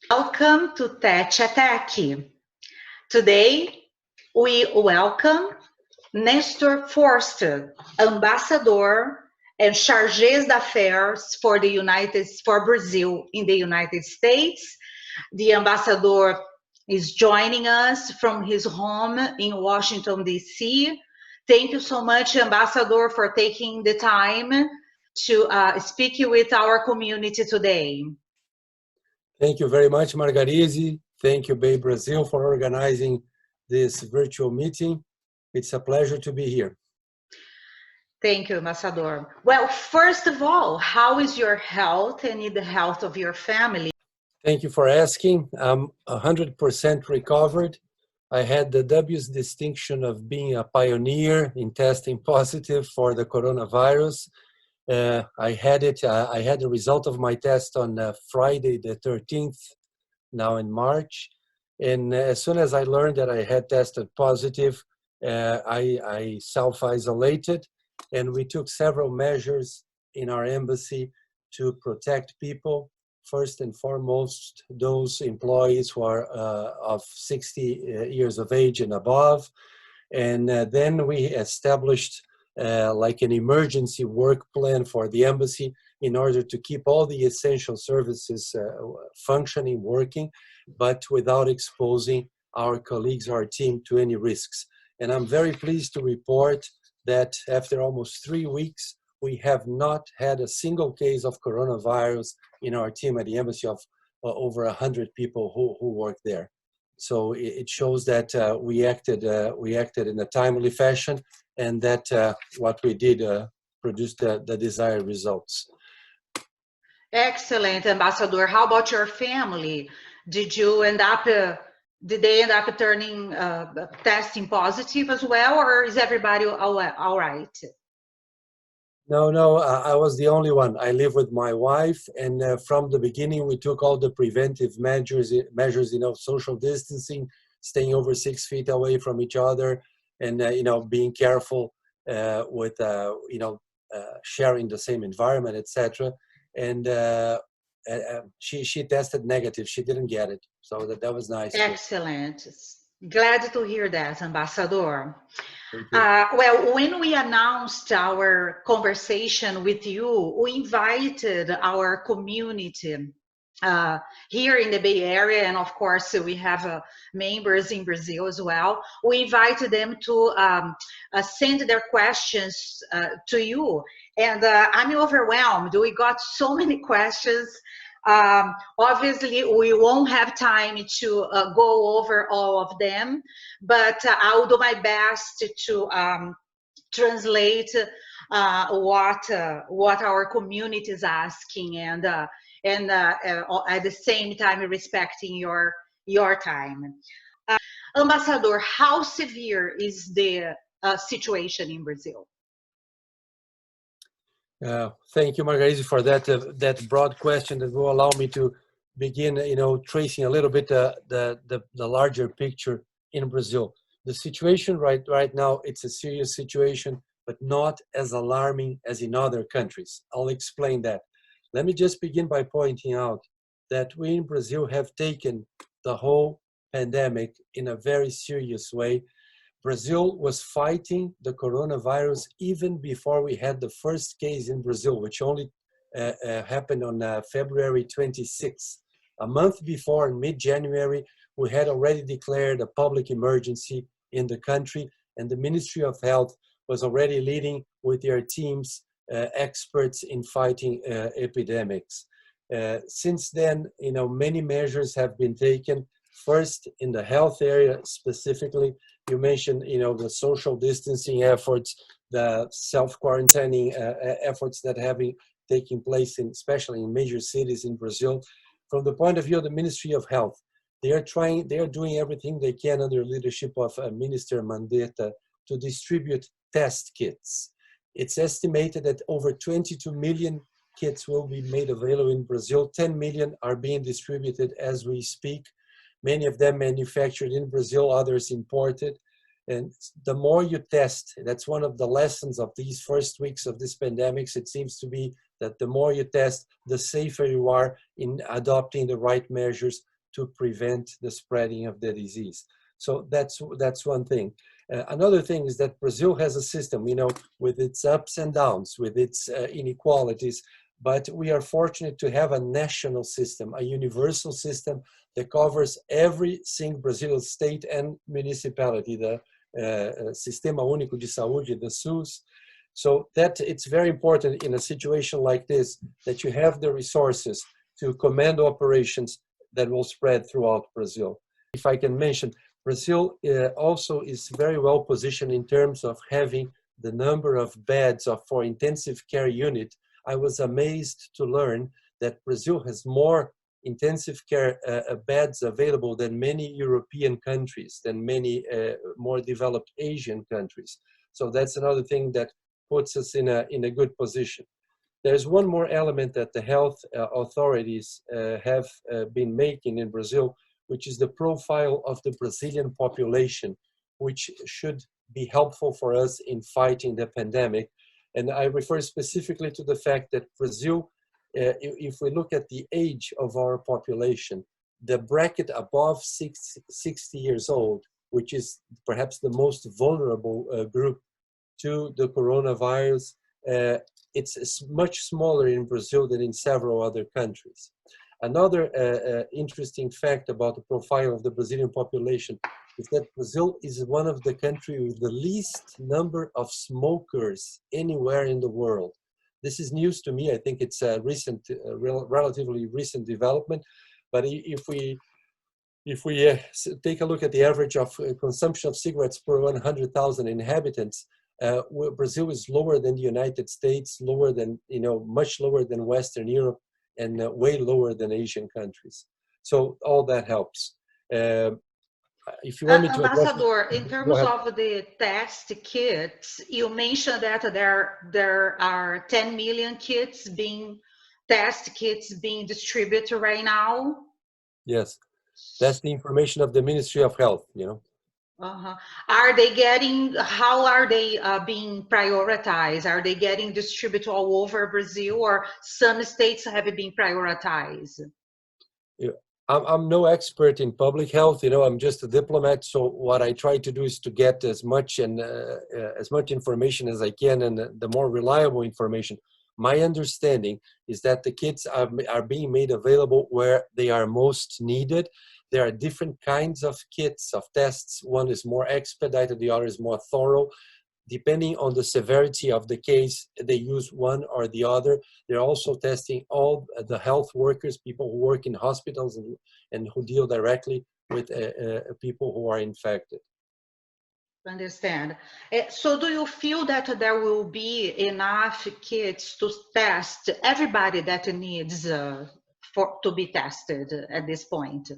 Welcome to Tête-a-Tech. Today, we welcome Nestor Forster, Ambassador and Chargé d'Affaires for Brazil in the United States. The ambassador is joining us from his home in Washington, D.C. Thank you so much, Ambassador, for taking the time to speak with our community today. Thank you very much, Margarise. Thank you, BayBrazil, for organizing this virtual meeting. It's a pleasure to be here. Thank you, Ambassador. Well, first of all, how is your health and the health of your family? Thank you for asking. I'm 100% recovered. I had the dubious distinction of being a pioneer in testing positive for the coronavirus. I had the result of my test on Friday the 13th, now in March. And as soon as I learned that I had tested positive, I self-isolated, and we took several measures in our embassy to protect people. First and foremost, those employees who are of 60 years of age and above. And then we established like an emergency work plan for the embassy in order to keep all the essential services functioning, working, but without exposing our colleagues, our team, to any risks. And I'm very pleased to report that after almost 3 weeks, we have not had a single case of coronavirus in our team at the embassy of over 100 people who work there. So it shows that we acted in a timely fashion, and that what we did produced the desired results. Excellent, Ambassador. How about your family? Did they end up turning testing positive as well, or is everybody all right? No, I was the only one. I live with my wife, and from the beginning we took all the preventive measures, social distancing, staying over 6 feet away from each other, and being careful with sharing the same environment, etc. And she tested negative. She didn't get it, so that was nice. Excellent. Glad to hear that, Ambassador. Well, when we announced our conversation with you, we invited our community here in the Bay Area, and of course we have members in Brazil as well. We invited them to send their questions to you, and I'm overwhelmed. We got so many questions. Obviously, we won't have time to go over all of them, but I'll do my best to translate what our community is asking, and at the same time respecting your time. Ambassador, how severe is the situation in Brazil? Thank you, Margarise, for that broad question that will allow me to begin, tracing a little bit the larger picture in Brazil. The situation right now, it's a serious situation, but not as alarming as in other countries. I'll explain that. Let me just begin by pointing out that we in Brazil have taken the whole pandemic in a very serious way. Brazil was fighting the coronavirus even before we had the first case in Brazil, which only happened on February 26th. A month before, in mid-January, we had already declared a public emergency in the country, and the Ministry of Health was already leading with their teams, experts in fighting epidemics. Since then, many measures have been taken. First, in the health area specifically, you mentioned, the social distancing efforts, the self-quarantining efforts that have been taking place, especially in major cities in Brazil. From the point of view of the Ministry of Health, they are doing everything they can under leadership of Minister Mandetta to distribute test kits. It's estimated that over 22 million kits will be made available in Brazil. 10 million are being distributed as we speak. Many of them manufactured in Brazil, others imported. And the more you test, that's one of the lessons of these first weeks of this pandemic. It seems to be that the more you test, the safer you are in adopting the right measures to prevent the spreading of the disease. So that's one thing. Another thing is that Brazil has a system, you know, with its ups and downs, with its inequalities, but we are fortunate to have a national system, a universal system that covers every single Brazilian state and municipality, the Sistema Único de Saúde, the SUS. So that it's very important in a situation like this that you have the resources to command operations that will spread throughout Brazil. If I can mention, Brazil also is very well positioned in terms of having the number of beds for intensive care unit. I was amazed to learn that Brazil has more intensive care beds available than many European countries, than many more developed Asian countries. So that's another thing that puts us in a good position. There's one more element that the health authorities have been making in Brazil, which is the profile of the Brazilian population, which should be helpful for us in fighting the pandemic. And I refer specifically to the fact that Brazil, if we look at the age of our population, the bracket above 60 years old, which is perhaps the most vulnerable group to the coronavirus, it's much smaller in Brazil than in several other countries. Another interesting fact about the profile of the Brazilian population is that Brazil is one of the countries with the least number of smokers anywhere in the world. This is news to me. I think it's a recent, relatively recent development. But if we take a look at the average of consumption of cigarettes per 100,000 inhabitants, Brazil is lower than the United States, lower than, much lower than Western Europe, and way lower than Asian countries. So all that helps. If you want me to Ambassador, in terms of the test kits, you mentioned that there are 10 million test kits being distributed right now. Yes, that's the information of the Ministry of Health, Are they how are they being prioritized? Are they getting distributed all over Brazil, or some states have been prioritized? Yeah. I'm no expert in public health, I'm just a diplomat. So what I try to do is to get as much information as I can, and the more reliable information. My understanding is that the kits are being made available where they are most needed. There are different kinds of kits, of tests. One is more expedited, the other is more thorough. Depending on the severity of the case, they use one or the other. They're also testing all the health workers, people who work in hospitals and who deal directly with people who are infected. Understand. So do you feel that there will be enough kits to test everybody that needs to be tested at this point?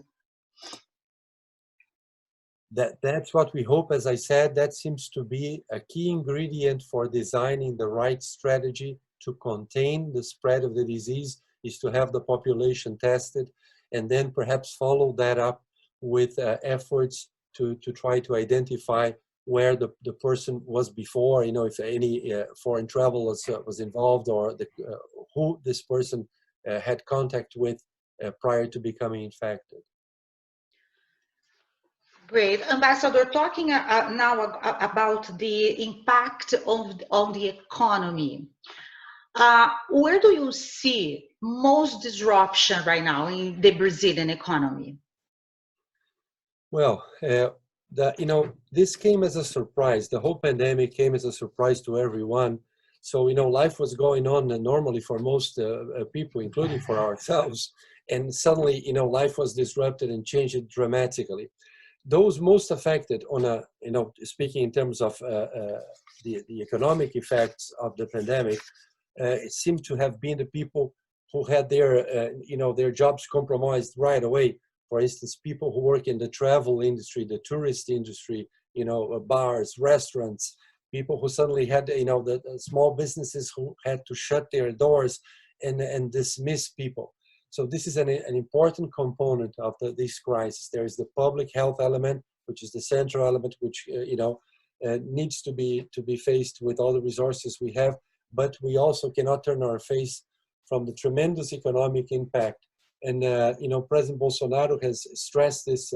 That's what we hope. As I said, that seems to be a key ingredient for designing the right strategy to contain the spread of the disease, is to have the population tested, and then perhaps follow that up with efforts to try to identify where the person was before, if any foreign travel was involved, or who this person had contact with prior to becoming infected. Great. Ambassador, talking now about the impact on the economy, where do you see most disruption right now in the Brazilian economy? Well, this came as a surprise. The whole pandemic came as a surprise to everyone. So, life was going on normally for most people, including for ourselves. And suddenly, life was disrupted and changed dramatically. Those most affected on speaking in terms of the economic effects of the pandemic, it seemed to have been the people who had their jobs compromised right away. For instance, people who work in the travel industry, the tourist industry, bars, restaurants, people who suddenly had, the small businesses who had to shut their doors and dismiss people. So this is an important component of this crisis. There is the public health element, which is the central element, which needs to be faced with all the resources we have. But we also cannot turn our face from the tremendous economic impact And, President Bolsonaro has stressed this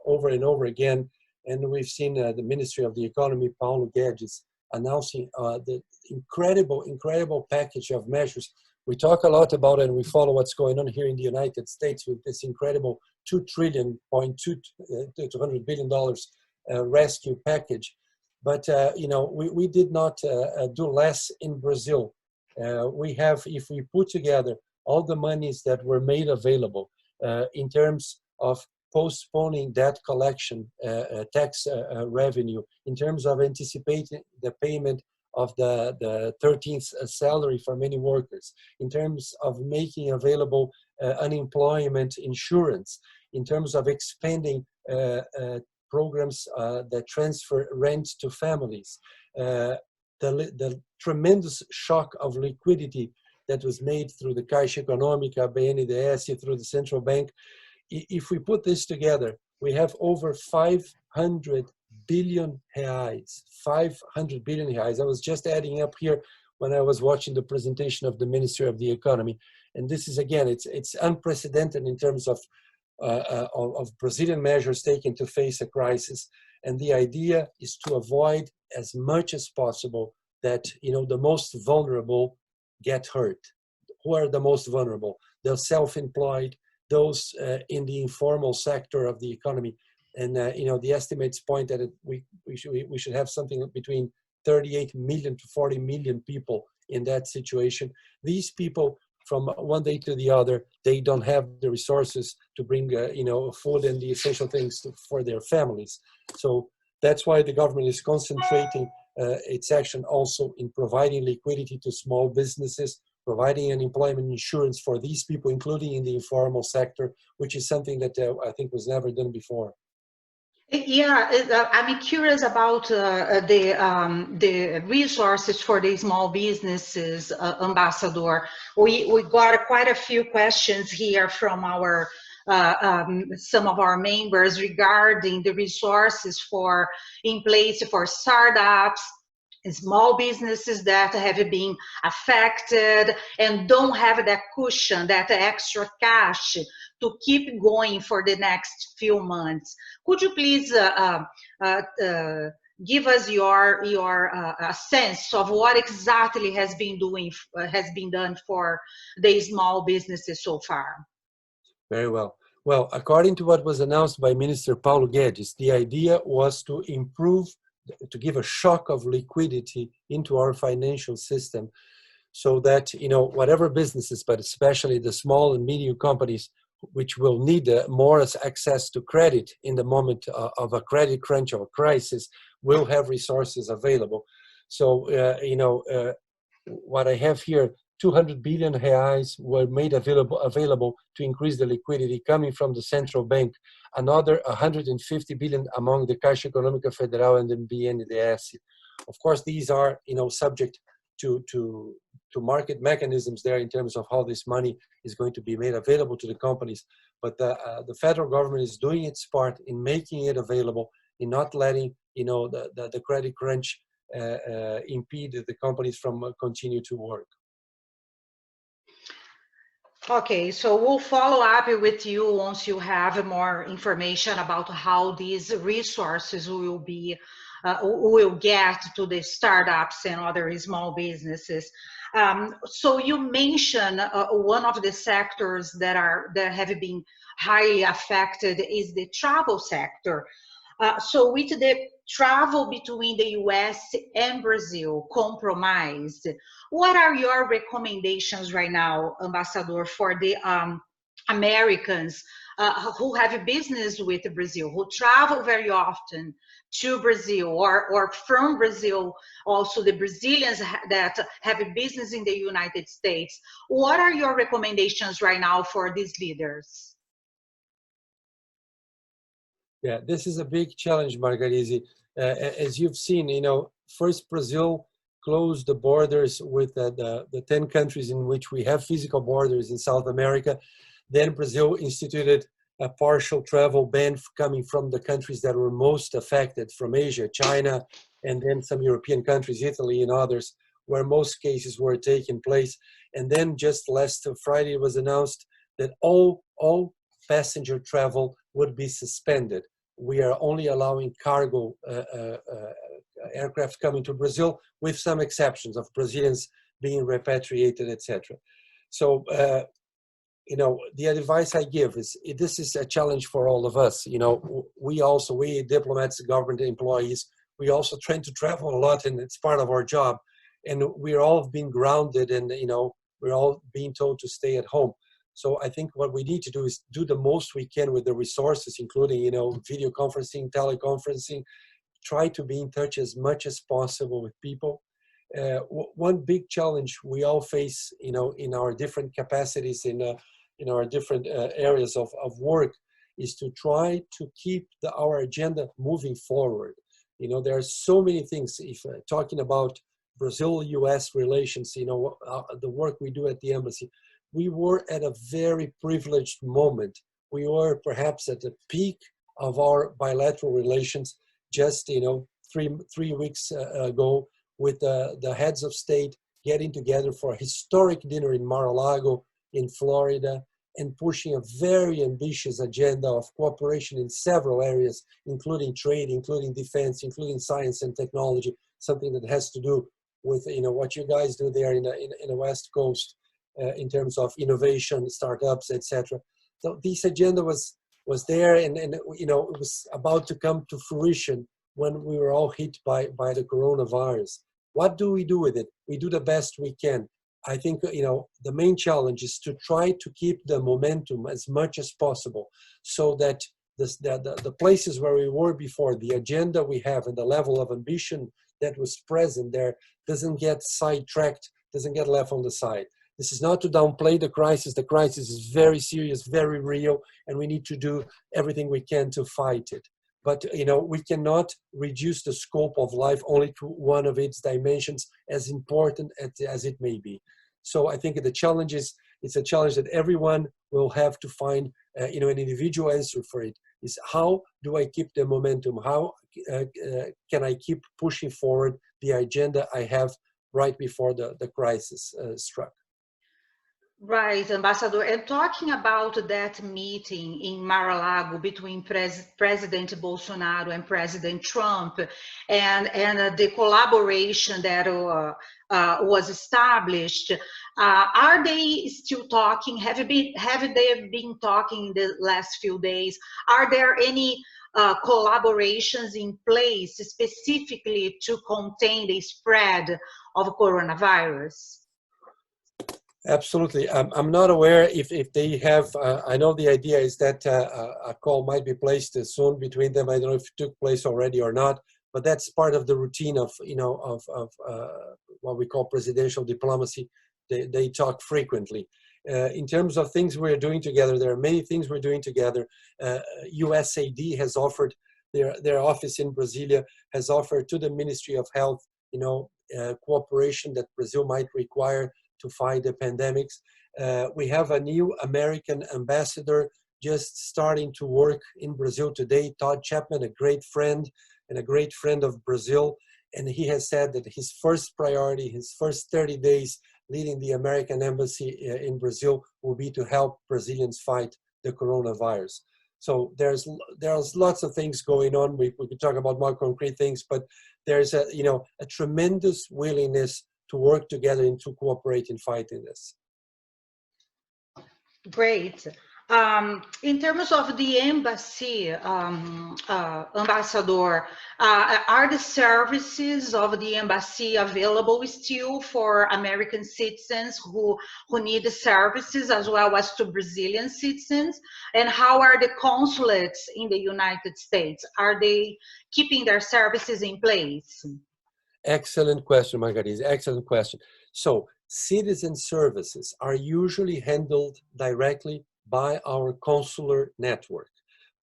over and over again. And we've seen the Ministry of the Economy, Paulo Guedes, announcing the incredible package of measures. We talk a lot about it, and we follow what's going on here in the United States with this incredible $2.2 billion rescue package. But, we did not do less in Brazil. We have, if we put together all the monies that were made available in terms of postponing debt collection, tax revenue, in terms of anticipating the payment of the 13th salary for many workers, in terms of making available unemployment insurance, in terms of expanding programs that transfer rent to families, the tremendous shock of liquidity that was made through the Caixa Econômica, BNDES, through the central bank. If we put this together, we have over 500 billion reais. 500 billion reais. I was just adding up here when I was watching the presentation of the Ministry of the Economy. And this is, again, it's unprecedented in terms of Brazilian measures taken to face a crisis. And the idea is to avoid as much as possible that, the most vulnerable get hurt. Who are the most vulnerable? The self-employed, those in the informal sector of the economy. And, the estimates point that we should have something between 38 million to 40 million people in that situation. These people, from one day to the other, they don't have the resources to bring, food and the essential things for their families. So that's why the government is concentrating its action also in providing liquidity to small businesses, providing unemployment insurance for these people, including in the informal sector, which is something that I think was never done before. Yeah, I'm curious about the resources for the small businesses, Ambassador. We got quite a few questions here from our some of our members regarding the resources in place for startups, small businesses that have been affected and don't have that cushion, that extra cash to keep going for the next few months. Could you please give us your sense of what exactly has been done for the small businesses so far? Very well. Well, according to what was announced by Minister Paulo Guedes, the idea was to give a shock of liquidity into our financial system so that, whatever businesses, but especially the small and medium companies, which will need more access to credit in the moment of a credit crunch or a crisis, will have resources available. So, what I have here, 200 billion reais were made available to increase the liquidity coming from the central bank. Another 150 billion among the Caixa Econômica Federal and the BNDES. Of course, these are, subject to market mechanisms there in terms of how this money is going to be made available to the companies. But the federal government is doing its part in making it available, in not letting, the credit crunch impede the companies from continue to work. Okay, so we'll follow up with you once you have more information about how these resources will get to the startups and other small businesses. So you mentioned one of the sectors that have been highly affected is the travel sector. So with the travel between the US and Brazil compromised, what are your recommendations right now, Ambassador, for the Americans who have business with Brazil, who travel very often to Brazil or from Brazil, also the Brazilians that have a business in the United States? What are your recommendations right now for these leaders? Yeah, this is a big challenge, Margarise. As you've seen, first Brazil closed the borders with the 10 countries in which we have physical borders in South America. Then Brazil instituted a partial travel ban coming from the countries that were most affected, from Asia, China, and then some European countries, Italy and others, where most cases were taking place. And then just last Friday it was announced that all passenger travel would be suspended. We are only allowing cargo aircraft coming to Brazil, with some exceptions of Brazilians being repatriated, etc. So, you know, the advice I give is, this is a challenge for all of us. You know, we diplomats, government employees, we also try to travel a lot, and it's part of our job. And we're all being grounded, and, you know, we're all being told to stay at home. So I think what we need to do is do the most we can with the resources, including, you know, video conferencing, teleconferencing, try to be in touch as much as possible with people. One big challenge we all face, you know, in our different capacities, in our different areas of work, is to try to keep our agenda moving forward. You know, there are so many things. If talking about Brazil-U.S. relations, you know, the work we do at the embassy, we were at a very privileged moment. We were perhaps at the peak of our bilateral relations just, you know, three weeks ago, with the heads of state getting together for a historic dinner in Mar-a-Lago in Florida, and pushing a very ambitious agenda of cooperation in several areas, including trade, including defense, including science and technology, something that has to do with, you know, what you guys do there in the West Coast in terms of innovation, startups, etc. So this agenda was there, and you know, it was about to come to fruition when we were all hit by the coronavirus. What do we do with it? We do the best we can. I think, you know, the main challenge is to try to keep the momentum as much as possible, so that the places where we were before, the agenda we have and the level of ambition that was present there, doesn't get sidetracked, doesn't get left on the side. This is not to downplay the crisis. The crisis is very serious, very real, and we need to do everything we can to fight it. But, you know, we cannot reduce the scope of life only to one of its dimensions, as important as it may be. So I think the challenge is, it's a challenge that everyone will have to find, you know, an individual answer for it. Is how do I keep the momentum? How can I keep pushing forward the agenda I have right before the crisis struck? Right, Ambassador. And talking about that meeting in Mar-a-Lago between President Bolsonaro and President Trump, and the collaboration that was established, are they still talking? Have they been talking in the last few days? Are there any collaborations in place specifically to contain the spread of coronavirus? Absolutely. I'm not aware if they have, I know the idea is that a call might be placed soon between them. I don't know if it took place already or not, but that's part of the routine of, you know, of what we call presidential diplomacy. They talk frequently. In terms of things we're doing together, there are many things we're doing together. USAID has offered, their office in Brasilia has offered to the Ministry of Health, you know, cooperation that Brazil might require to fight the pandemics. We have a new American ambassador just starting to work in Brazil today, Todd Chapman, a great friend and a great friend of Brazil. And he has said that his first priority, his first 30 days leading the American embassy in Brazil, will be to help Brazilians fight the coronavirus. So there's lots of things going on. We could talk about more concrete things, but there's a, you know, a tremendous willingness to work together and to cooperate in fighting this. Great. In terms of the embassy, Ambassador, are the services of the embassy available still for American citizens who need the services, as well as to Brazilian citizens? And how are the consulates in the United States? Are they keeping their services in place? Excellent question, Margarise. Excellent question. So citizen services are usually handled directly by our consular network.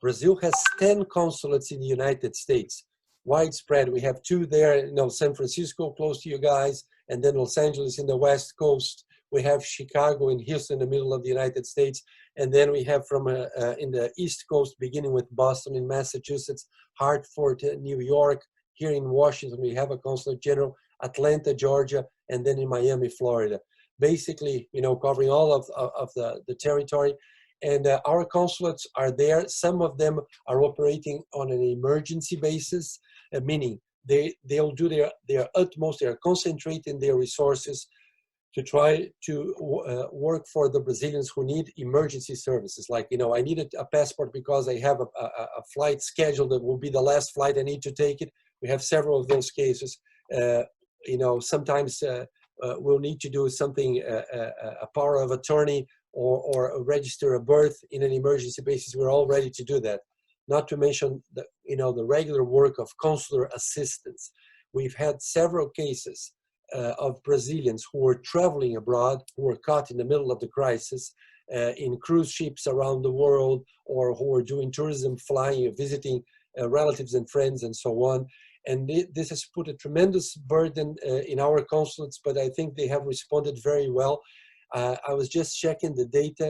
Brazil has 10 consulates in the United States, widespread. We have 2 there, you know, San Francisco, close to you guys, and then Los Angeles in the West Coast. We have Chicago and Houston in the middle of the United States. And then we have from in the East Coast, beginning with Boston in Massachusetts, Hartford, New York. Here in Washington, we have a consulate general, Atlanta, Georgia, and then in Miami, Florida. basically, covering all of the territory. And our consulates are there. Some of them are operating on an emergency basis, meaning they'll do their utmost, they are concentrating their resources to try to work for the Brazilians who need emergency services. Like, I needed a passport because I have a flight scheduled that will be the last flight, I need to take it. We have several of those cases. Sometimes we'll need to do something, a power of attorney or register a birth in an emergency basis. We're all ready to do that. Not to mention the regular work of consular assistance. We've had several cases of Brazilians who were traveling abroad, who were caught in the middle of the crisis in cruise ships around the world, or who were doing tourism, flying, visiting relatives and friends and so on. And this has put a tremendous burden in our consulates, but I think they have responded very well. I was just checking the data.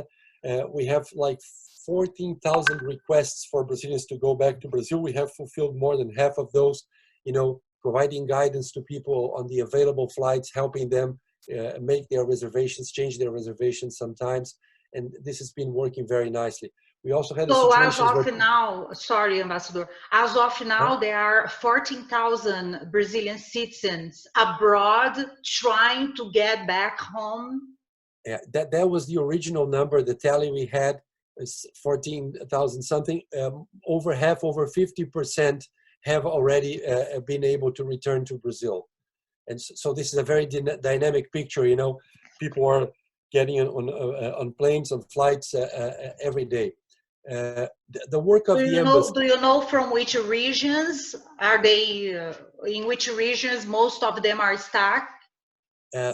We have like 14,000 requests for Brazilians to go back to Brazil. We have fulfilled more than half of those, providing guidance to people on the available flights, helping them make their reservations, change their reservations sometimes. And this has been working very nicely. We also had so as of now, sorry, Ambassador, as of now, there are 14,000 Brazilian citizens abroad trying to get back home. Yeah, that was the original number. The tally we had is 14,000 something. Over 50% have already been able to return to Brazil. And so this is a very dynamic picture. People are getting on planes, on flights every day. The work of the embassy. Do you know from which regions are they? In which regions most of them are stuck?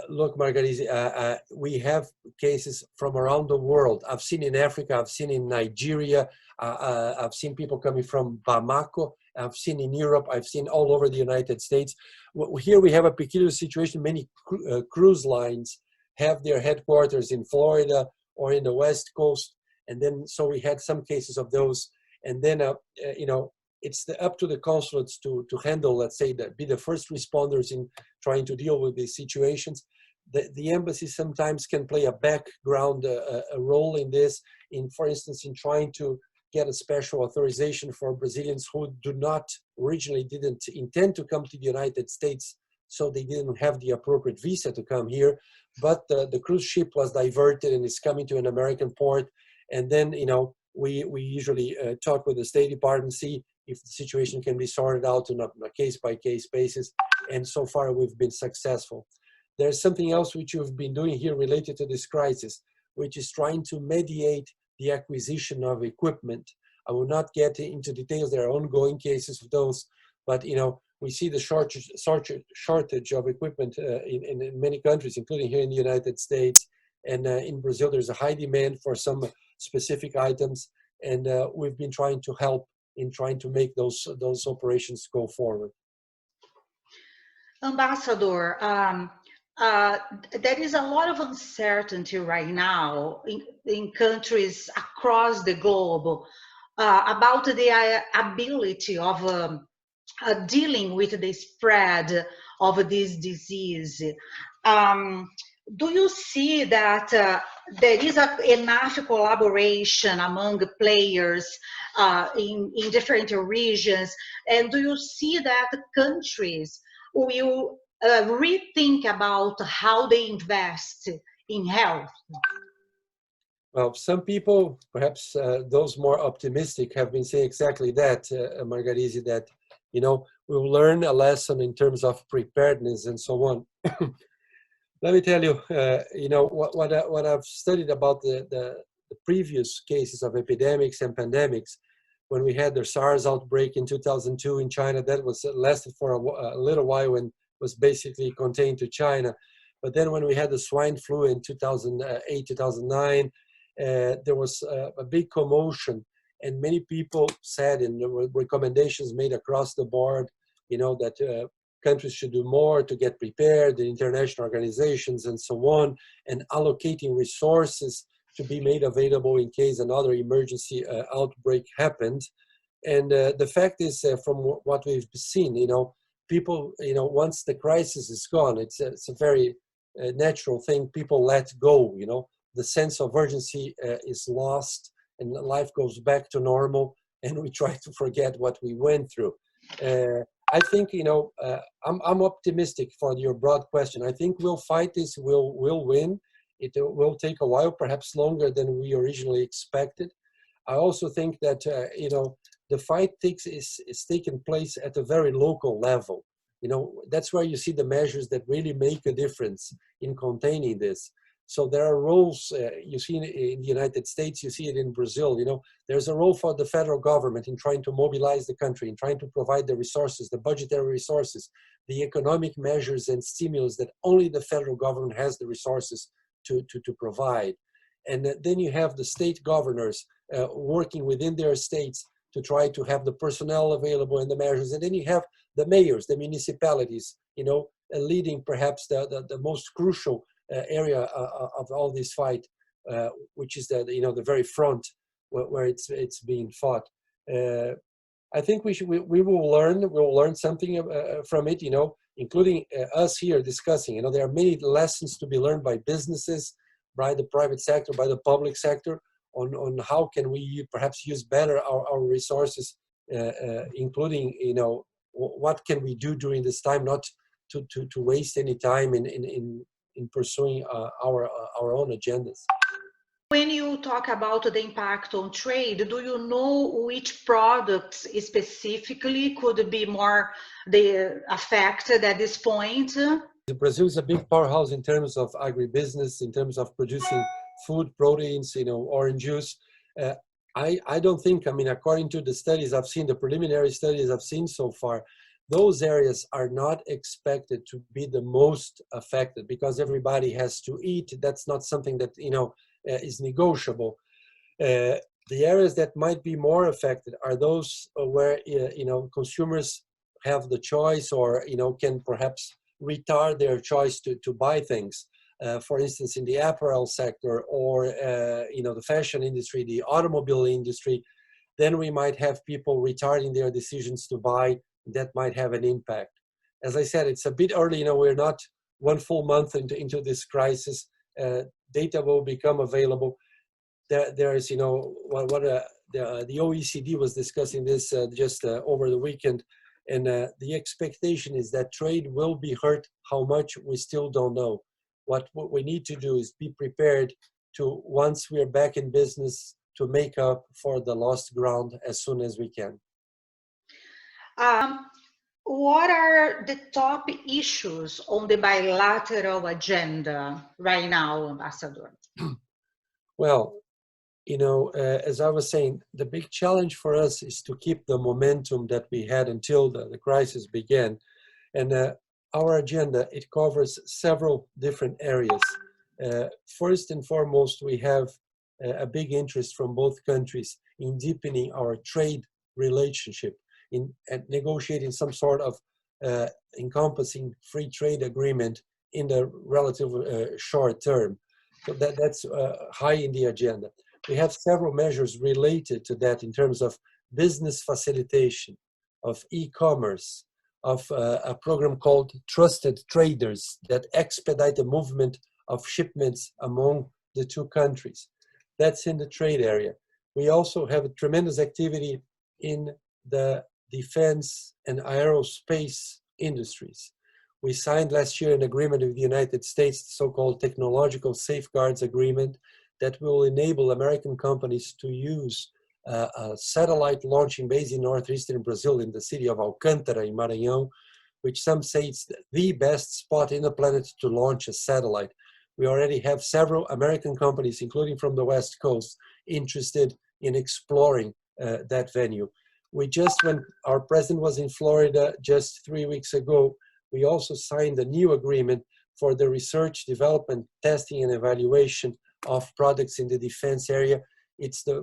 Look, Margarise, we have cases from around the world. I've seen in Africa, I've seen in Nigeria, I've seen people coming from Bamako, I've seen in Europe, I've seen all over the United States. Here we have a peculiar situation. Many cruise lines have their headquarters in Florida or in the West Coast. And then, so we had some cases of those. And then, it's up to the consulates to handle, let's say, be the first responders in trying to deal with these situations. The embassy sometimes can play a background a role in this, for instance, in trying to get a special authorization for Brazilians who originally didn't intend to come to the United States, so they didn't have the appropriate visa to come here, but the cruise ship was diverted and is coming to an American port. And then, we usually talk with the State Department, see if the situation can be sorted out on a case-by-case basis. And so far, we've been successful. There's something else which you've been doing here related to this crisis, which is trying to mediate the acquisition of equipment. I will not get into details. There are ongoing cases of those, but we see the shortage of equipment in many countries, including here in the United States. And in Brazil, there's a high demand for some specific items, and we've been trying to help in trying to make those operations go forward. Ambassador, there is a lot of uncertainty right now in countries across the globe about the ability of dealing with the spread of this disease. Do you see that there is enough collaboration among players in different regions? And do you see that countries will rethink about how they invest in health? Well, some people, perhaps those more optimistic, have been saying exactly that, Margarise, that, we'll learn a lesson in terms of preparedness and so on. Let me tell you, what I've studied about the previous cases of epidemics and pandemics. When we had the SARS outbreak in 2002 in China, that lasted for a little while and was basically contained to China. But then when we had the swine flu in 2008, 2009, there was a big commotion, and many people said, and there were recommendations made across the board, that countries should do more to get prepared, the international organizations and so on, and allocating resources to be made available in case another emergency outbreak happened. And the fact is, from what we've seen, people, once the crisis is gone, it's a very natural thing. People let go, you know, the sense of urgency is lost, and life goes back to normal, and we try to forget what we went through. I think, you know, I'm optimistic for your broad question. I think we'll fight this, we'll win. It will take a while, perhaps longer than we originally expected. I also think that, you know, the fight is taking place at a very local level. You know, that's where you see the measures that really make a difference in containing this. So there are roles, you see in the United States, you see it in Brazil, you know, there's a role for the federal government in trying to mobilize the country, in trying to provide the resources, the budgetary resources, the economic measures and stimulus that only the federal government has the resources to provide. And then you have the state governors working within their states to try to have the personnel available and the measures. And then you have the mayors, the municipalities, you know, leading perhaps the most crucial area of all this fight, which is you know, the very front where it's being fought. I think we will learn something from it, you know, including us here discussing. You know, there are many lessons to be learned by businesses, by the private sector, by the public sector, on how can we perhaps use better our resources, including, you know, what can we do during this time, not to waste any time in pursuing our own agendas. When you talk about the impact on trade, do you know which products specifically could be more affected at this point? Brazil is a big powerhouse in terms of agribusiness, in terms of producing food, proteins, you know, orange juice. I don't think, I mean, according to the studies I've seen, the preliminary studies I've seen so far, those areas are not expected to be the most affected because everybody has to eat. That's not something that, you know, is negotiable. The areas that might be more affected are those where, you know, consumers have the choice or, you know, can perhaps retard their choice to buy things. For instance, in the apparel sector or, you know, the fashion industry, the automobile industry, then we might have people retarding their decisions to buy. That might have an impact. As I said, it's a bit early, you know, we're not one full month into this crisis. Data will become available. There is, you know, the OECD was discussing this just over the weekend, and the expectation is that trade will be hurt. How much, we still don't know. What we need to do is be prepared to, once we're back in business, to make up for the lost ground as soon as we can. What are the top issues on the bilateral agenda right now, Ambassador? Well, you know, as I was saying, the big challenge for us is to keep the momentum that we had until the crisis began. And our agenda, it covers several different areas. First and foremost, we have a big interest from both countries in deepening our trade relationship, in negotiating some sort of encompassing free trade agreement in the relative short term. So that's high in the agenda. We have several measures related to that in terms of business facilitation, of e-commerce, of a program called Trusted Traders that expedite the movement of shipments among the two countries. That's in the trade area. We also have a tremendous activity in the defense and aerospace industries. We signed last year an agreement with the United States, the so-called Technological Safeguards Agreement, that will enable American companies to use a satellite launching base in northeastern Brazil in the city of Alcântara in Maranhão, which some say is the best spot in the planet to launch a satellite. We already have several American companies, including from the West Coast, interested in exploring that venue. When our president was in Florida just 3 weeks ago, we also signed a new agreement for the research, development, testing, and evaluation of products in the defense area.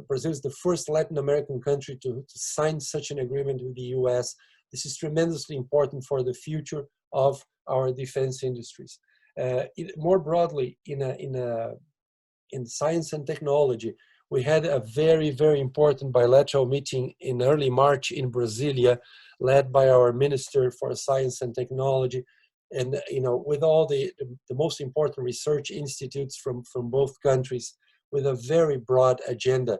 Brazil is the first Latin American country to sign such an agreement with the US. This is tremendously important for the future of our defense industries. More broadly, in science and technology, we had a very, very important bilateral meeting in early March in Brasilia, led by our Minister for Science and Technology, and with all the most important research institutes from both countries, with a very broad agenda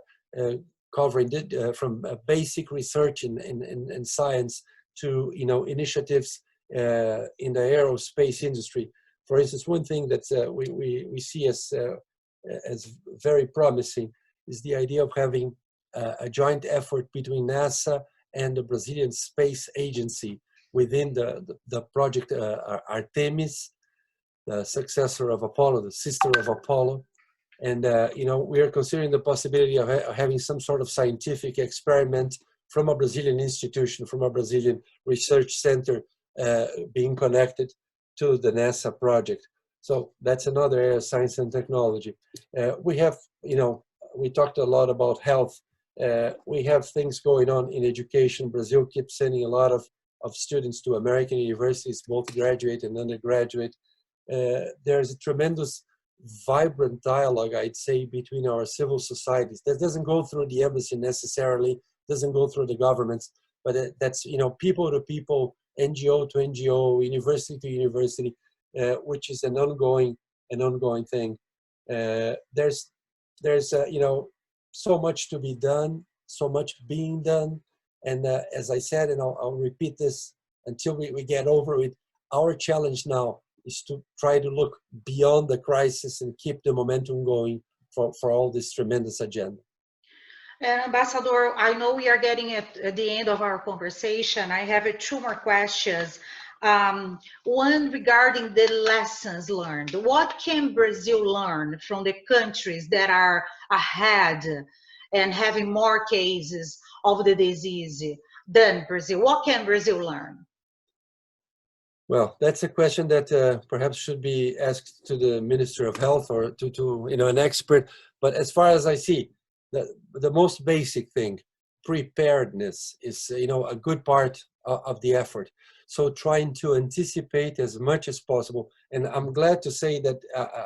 covering from basic research in science to initiatives in the aerospace industry. For instance, one thing that we see as very promising is the idea of having a joint effort between NASA and the Brazilian Space Agency within the project Artemis, the successor of Apollo, the sister of Apollo. And we are considering the possibility of having some sort of scientific experiment from a Brazilian institution, from a Brazilian research center, being connected to the NASA project. So that's another area of science and technology. We have, we talked a lot about health. We have things going on in education. Brazil keeps sending a lot of students to American universities, both graduate and undergraduate. There's a tremendous, vibrant dialogue, I'd say, between our civil societies. That doesn't go through the embassy necessarily, doesn't go through the governments, but that's, people to people, NGO to NGO, university to university, which is an ongoing thing. There's so much to be done, so much being done. And as I said, and I'll repeat this until we get over it, our challenge now is to try to look beyond the crisis and keep the momentum going for all this tremendous agenda. And Ambassador, I know we are getting at the end of our conversation. I have two more questions. One regarding the lessons learned. What can Brazil learn from the countries that are ahead and having more cases of the disease than Brazil? What can Brazil learn? Well, that's a question that perhaps should be asked to the Minister of Health or to an expert. But as far as I see, the most basic thing, preparedness, is a good part of the effort. So trying to anticipate as much as possible. And I'm glad to say that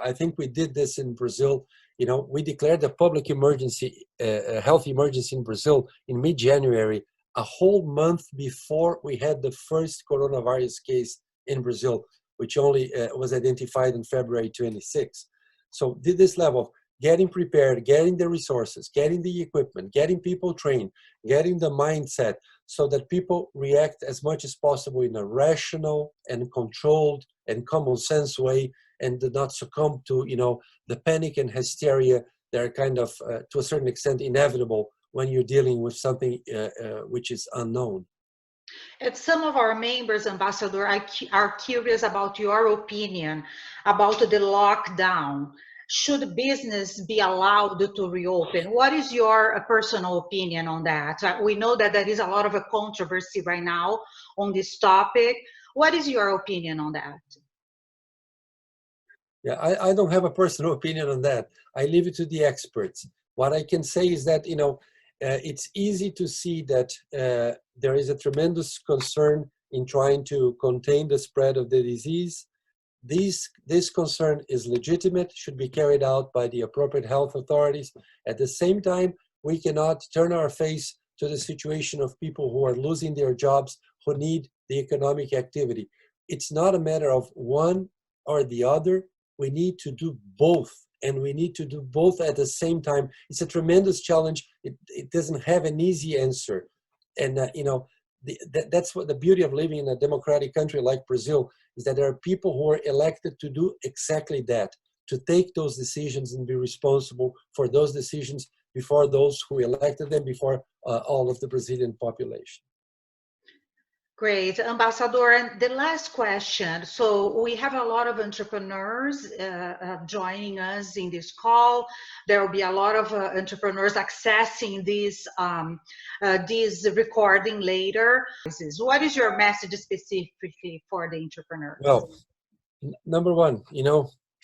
I think we did this in Brazil. We declared a public emergency, a health emergency in Brazil in mid-January, a whole month before we had the first coronavirus case in Brazil, which only was identified on February 26. So this level of getting prepared, getting the resources, getting the equipment, getting people trained, getting the mindset so that people react as much as possible in a rational and controlled and common sense way, and do not succumb to the panic and hysteria that are kind of to a certain extent inevitable when you're dealing with something which is unknown. And some of our members, Ambassador, are curious about your opinion about the lockdown. Should business be allowed to reopen? What is your personal opinion on that? We know that there is a lot of a controversy right now on this topic. What is your opinion on that? Yeah, I don't have a personal opinion on that. I leave it to the experts. What I can say is that, it's easy to see that there is a tremendous concern in trying to contain the spread of the disease. This concern is legitimate, should be carried out by the appropriate health authorities. At the same time, we cannot turn our face to the situation of people who are losing their jobs, who need the economic activity. It's not a matter of one or the other. We need to do both, and we need to do both at the same time. It's a tremendous challenge. It doesn't have an easy answer. And, that's what the beauty of living in a democratic country like Brazil is, that there are people who are elected to do exactly that, to take those decisions and be responsible for those decisions before those who elected them, before all of the Brazilian population. Great, Ambassador. And the last question. So we have a lot of entrepreneurs joining us in this call. There will be a lot of entrepreneurs accessing this recording later. What is your message specifically for the entrepreneurs? Well, number one,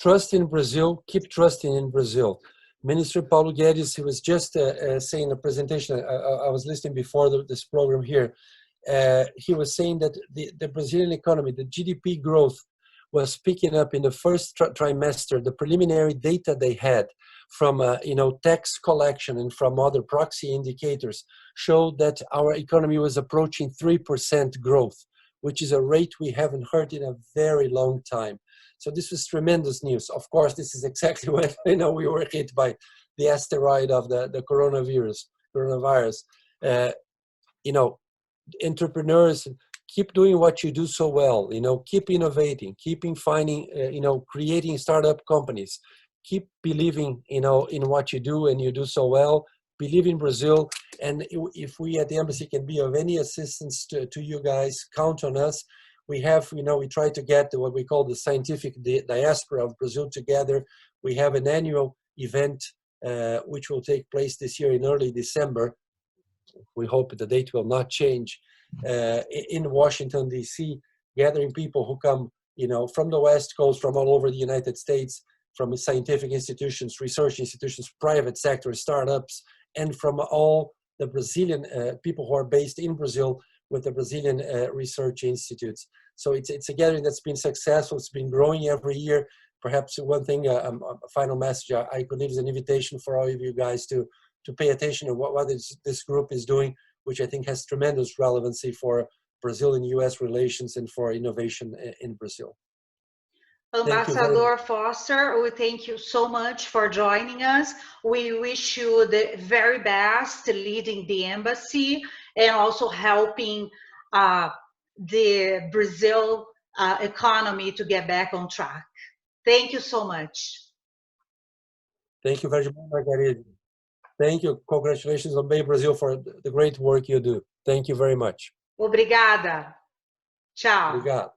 trust in Brazil, keep trusting in Brazil. Minister Paulo Guedes, he was just saying a presentation, I was listening before this program here. He was saying that the Brazilian economy, the GDP growth, was picking up in the first trimester. The preliminary data they had from tax collection and from other proxy indicators showed that our economy was approaching 3% growth, which is a rate we haven't heard in a very long time. So this was tremendous news. Of course, this is exactly when we were hit by the asteroid of the coronavirus. Entrepreneurs, keep doing what you do so well. Keep innovating, finding, creating startup companies. Keep believing, in what you do and you do so well. Believe in Brazil, and if we at the embassy can be of any assistance to you guys, count on us. We have, we try to get what we call the scientific diaspora of Brazil together. We have an annual event which will take place this year in early December. We hope the date will not change, in Washington, D.C., gathering people who come, from the West Coast, from all over the United States, from scientific institutions, research institutions, private sector, startups, and from all the Brazilian people who are based in Brazil with the Brazilian research institutes. So it's a gathering that's been successful. It's been growing every year. Perhaps one thing, a final message I could leave is an invitation for all of you guys to pay attention to what this group is doing, which I think has tremendous relevancy for Brazil and U.S. relations and for innovation in Brazil. Ambassador Forster, we thank you so much for joining us. We wish you the very best leading the embassy and also helping the Brazil economy to get back on track. Thank you so much. Thank you very much, Margarise. Thank you. Congratulations on BayBrazil for the great work you do. Thank you very much. Obrigada. Tchau. Obrigado.